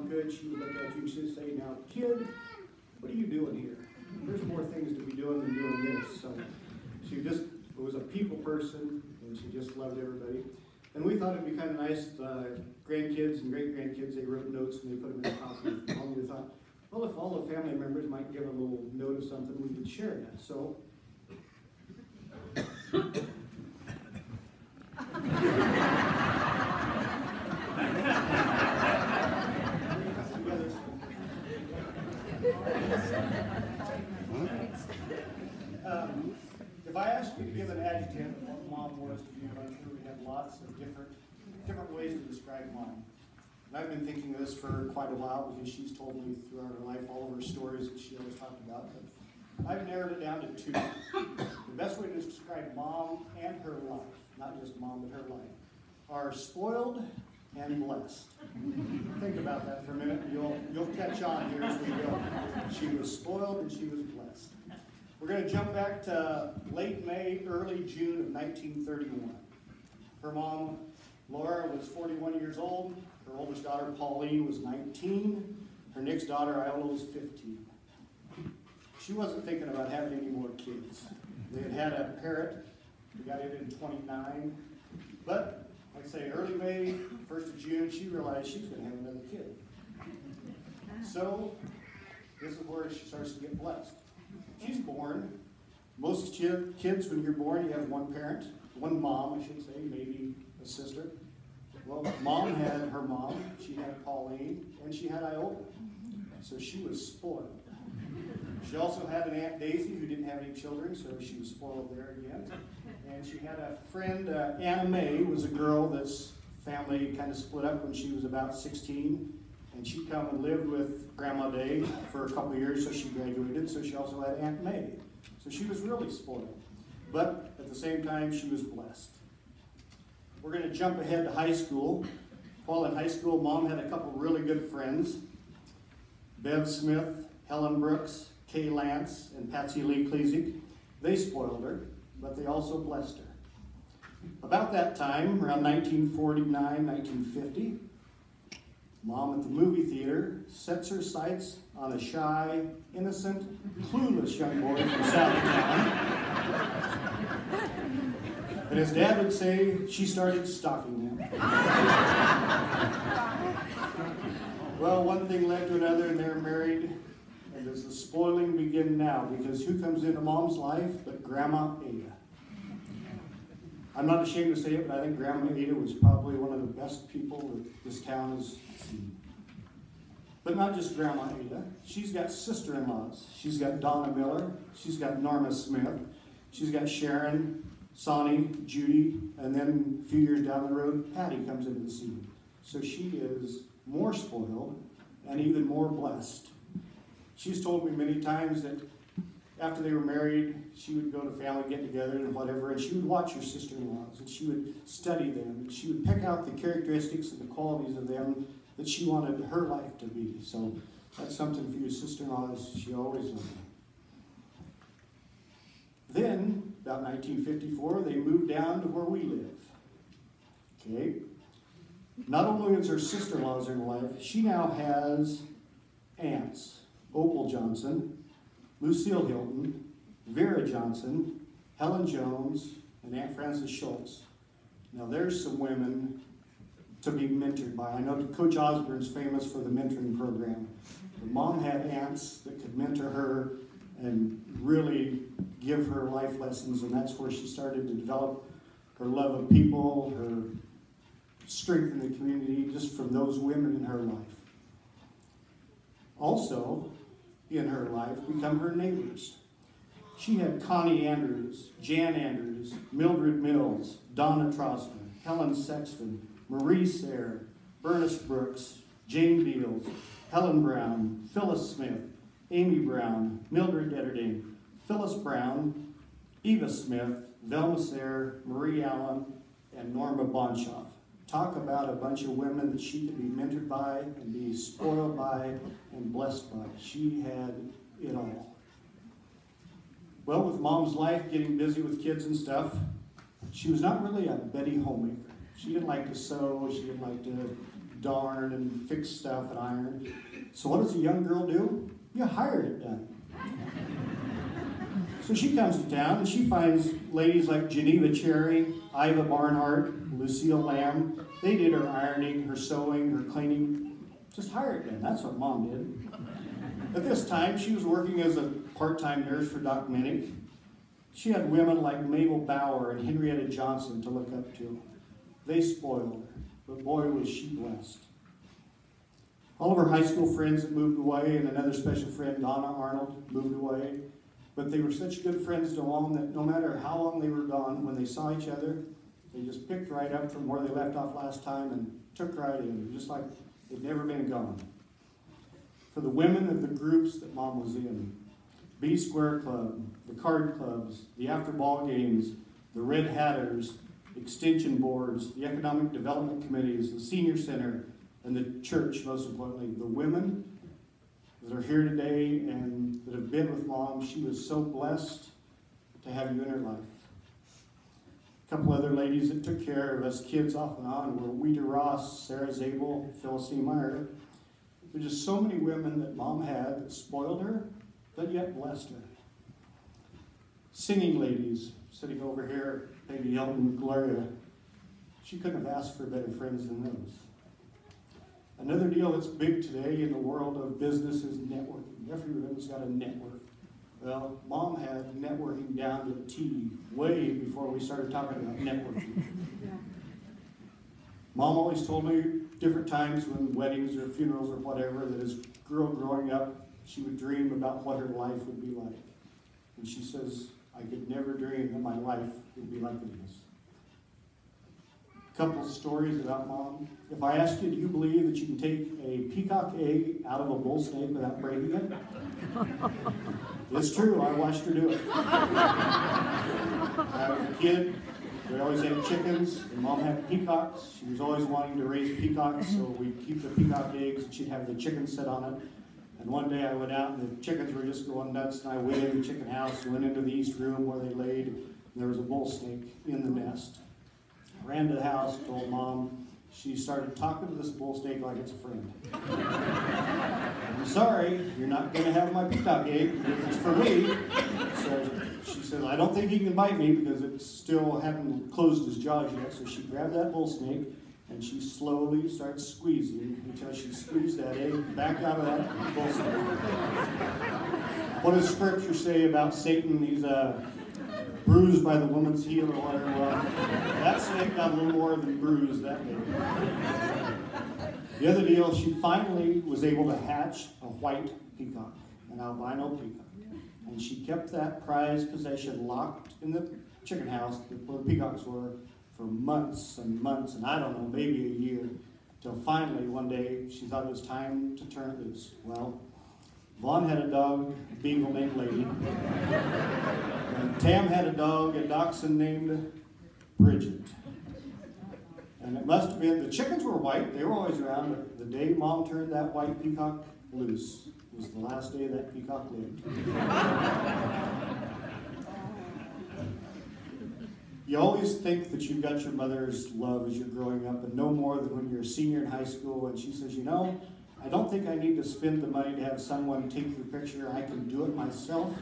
mom could, she would look at you and she'd say, now, kid, what are you doing here? There's more things to be doing than doing this. So she just was a people person, and she just loved everybody. And we thought it'd be kind of nice, grandkids and great-grandkids, they wrote notes and they put them in a copy. And we thought, well, if all the family members might give a little note of something, we could share that. So if I asked you to give an adjective of what mom was to you, I'm sure we have lots of different ways to describe mom. And I've been thinking of this for quite a while because she's told me throughout her life all of her stories that she always talked about. But I've narrowed it down to two. The best way to describe mom and her life, not just mom but her life, are spoiled and blessed. Think about that for a minute and you'll catch on here as we go. She was spoiled and she was blessed. We're going to jump back to late May, early June of 1931. Her mom, Laura, was 41 years old. Her oldest daughter, Pauline, was 19. Her next daughter, Iola, was 15. She wasn't thinking about having any more kids. They had a parrot. We got it in 29. But, like I say, early May, 1st of June, she realized she was going to have another kid. So, this is where she starts to get blessed. She's born. Most kids, when you're born, you have one parent, one mom, I should say, maybe a sister. Well, mom had her mom, she had Pauline, and she had Iola. So she was spoiled. She also had an Aunt Daisy who didn't have any children, so she was spoiled there again. And she had a friend, Anna Mae, was a girl that's family kind of split up when she was about 16. And she come and lived with Grandma Day for a couple of years, so she graduated. So she also had Aunt May. So she was really spoiled. But at the same time, she was blessed. We're going to jump ahead to high school. While in high school, Mom had a couple of really good friends. Bev Smith, Helen Brooks, Kay Lance, and Patsy Lee Klesick. They spoiled her, but they also blessed her. About that time, around 1949, 1950, Mom at the movie theater sets her sights on a shy, innocent, clueless young boy from South Town. And as Dad would say, she started stalking him. Well, one thing led to another, and they're married. And does the spoiling begin now? Because who comes into Mom's life but Grandma Ada? I'm not ashamed to say it, but I think Grandma Ada was probably one of the best people that this town has seen. But not just Grandma Ada. She's got sister-in-laws. She's got Donna Miller. She's got Norma Smith. She's got Sharon, Sonny, Judy, and then a few years down the road, Patty comes into the scene. So she is more spoiled and even more blessed. She's told me many times that after they were married, she would go to family get-together and whatever, and she would watch her sister-in-laws, and she would study them, and she would pick out the characteristics and the qualities of them that she wanted her life to be. So that's something for you sister-in-laws she always learned. Then, about 1954, they moved down to where we live. Okay? Not only is her sister-in-laws in her life, she now has aunts. Opal Johnson, Lucille Hilton, Vera Johnson, Helen Jones, and Aunt Frances Schultz. Now there's some women to be mentored by. I know Coach Osborne's famous for the mentoring program. But Mom had aunts that could mentor her and really give her life lessons, and that's where she started to develop her love of people, her strength in the community, just from those women in her life. Also, in her life, become her neighbors. She had Connie Andrews, Jan Andrews, Mildred Mills, Donna Trosner, Helen Sexton, Marie Sayre, Bernice Brooks, Jane Beals, Helen Brown, Phyllis Smith, Amy Brown, Mildred Etterding, Phyllis Brown, Eva Smith, Velma Sayre, Marie Allen, and Norma Bonshoff. Talk about a bunch of women that she could be mentored by and be spoiled by and blessed by. She had it all. Well, with Mom's life getting busy with kids and stuff, she was not really a Betty homemaker. She didn't like to sew, she didn't like to darn and fix stuff and iron. So what does a young girl do? You hire it done. So she comes to town and she finds ladies like Geneva Cherry, Iva Barnhart, Lucille Lamb. They did her ironing, her sewing, her cleaning. Just hire it done. That's what Mom did. At this time, she was working as a part-time nurse for Doc Minnick. She had women like Mabel Bauer and Henrietta Johnson to look up to. They spoiled her, but boy was she blessed. All of her high school friends had moved away, and another special friend, Donna Arnold, moved away. But they were such good friends to Mom that no matter how long they were gone, when they saw each other, they just picked right up from where they left off last time and took right in, just like they'd never been gone. For the women of the groups that Mom was in, B Square Club, the card clubs, the after ball games, the Red Hatters, extension boards, the economic development committees, the senior center, and the church, most importantly, the women that are here today and that have been with Mom, she was so blessed to have you in her life. A couple other ladies that took care of us kids off and on were Weta Ross, Sarah Zabel, Phyllis E. Meyer. There's just so many women that Mom had that spoiled her, but yet blessed her. Singing ladies, sitting over here, Peggy Hilton and Gloria, she couldn't have asked for better friends than those. Another deal that's big today in the world of business is networking. Everyone's got a network. Well, Mom had networking down to a T way before we started talking about networking. Mom always told me different times when weddings or funerals or whatever that as a girl growing up, she would dream about what her life would be like. And she says, I could never dream that my life would be like this. A couple of stories about Mom. If I ask you, do you believe that you can take a peacock egg out of a bull snake without breaking it? It's true, I watched her do it. I was a kid, we always had chickens, and Mom had peacocks. She was always wanting to raise peacocks, so we'd keep the peacock eggs, and she'd have the chickens sit on it. And one day I went out, and the chickens were just going nuts, and I went in the chicken house, went into the east room where they laid, and there was a bull snake in the nest. I ran to the house, told Mom. She started talking to this bull snake like it's a friend. I'm sorry, you're not going to have my peacock egg because it's for me. So she said, I don't think he can bite me because it still hadn't closed his jaws yet. So she grabbed that bull snake and she slowly starts squeezing until she squeezed that egg back out of that bull snake. What does Scripture say about Satan? He's bruised by the woman's heel or whatever. Well, that snake got a little more than bruised that day. The other deal, she finally was able to hatch a white peacock, an albino peacock. And she kept that prized possession locked in the chicken house where the peacocks were for months and months, and I don't know, maybe a year, till finally one day she thought it was time to turn it loose. Well, Vaughn had a dog, a beagle named Lady. And Tam had a dog, a dachshund named Bridget. And it must have been, the chickens were white, they were always around, but the day Mom turned that white peacock loose was the last day that peacock lived. You always think that you've got your mother's love as you're growing up, and no more than when you're a senior in high school, and she says, you know, I don't think I need to spend the money to have someone take your picture. I can do it myself.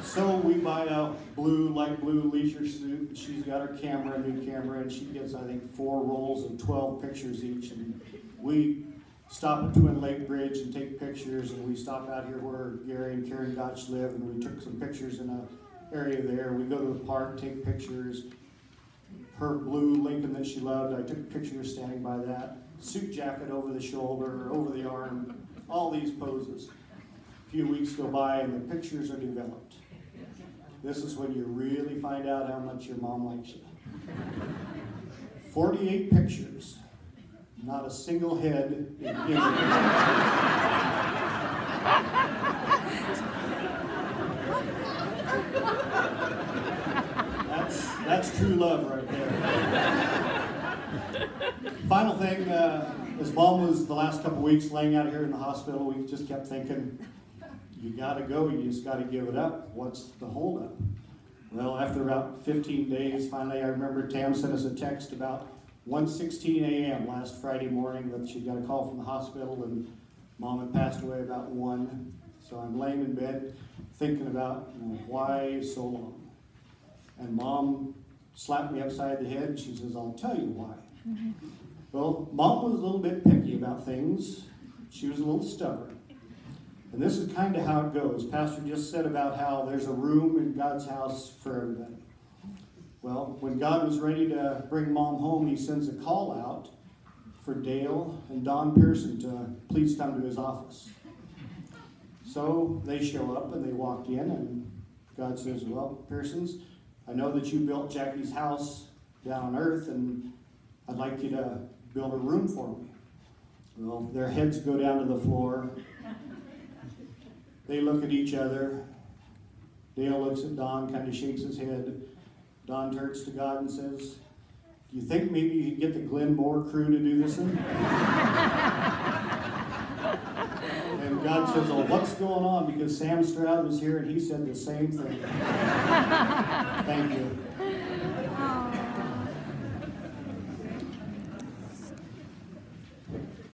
So we buy a light blue leisure suit. And she's got her camera, a new camera, and she gets, I think, 4 rolls of 12 pictures each. And we stop at Twin Lake Bridge and take pictures. And we stop out here where Gary and Karen Gotch live, and we took some pictures in an area there. We go to the park, take pictures. Her blue Lincoln that she loved, I took pictures standing by that. Suit jacket over the shoulder, over the arm, all these poses. A few weeks go by and the pictures are developed. This is when you really find out how much your mom likes you. 48 pictures, not a single head in any of them. That's true love right there. Final thing, as Mom was the last couple weeks laying out here in the hospital, we just kept thinking, you gotta go, you just gotta give it up. What's the holdup? Well, after about 15 days, finally I remember Tam sent us a text about 1:16 a.m. last Friday morning that she got a call from the hospital and Mom had passed away about 1. So I'm laying in bed thinking about, why so long? And Mom slapped me upside the head and she says, I'll tell you why. Well, Mom was a little bit picky about things. She was a little stubborn. And this is kind of how it goes. Pastor just said about how there's a room in God's house for everybody. Well, when God was ready to bring Mom home, he sends a call out for Dale and Don Pearson to please come to his office. So they show up and they walk in and God says, well, Pearsons, I know that you built Jackie's house down on earth and I'd like you to build a room for me. Well, their heads go down to the floor. They look at each other. Dale looks at Don, kind of shakes his head. Don turns to God and says, do you think maybe you could get the Glenn Moore crew to do this one? And God says, oh, what's going on? Because Sam Stroud was here and he said the same thing. Thank you.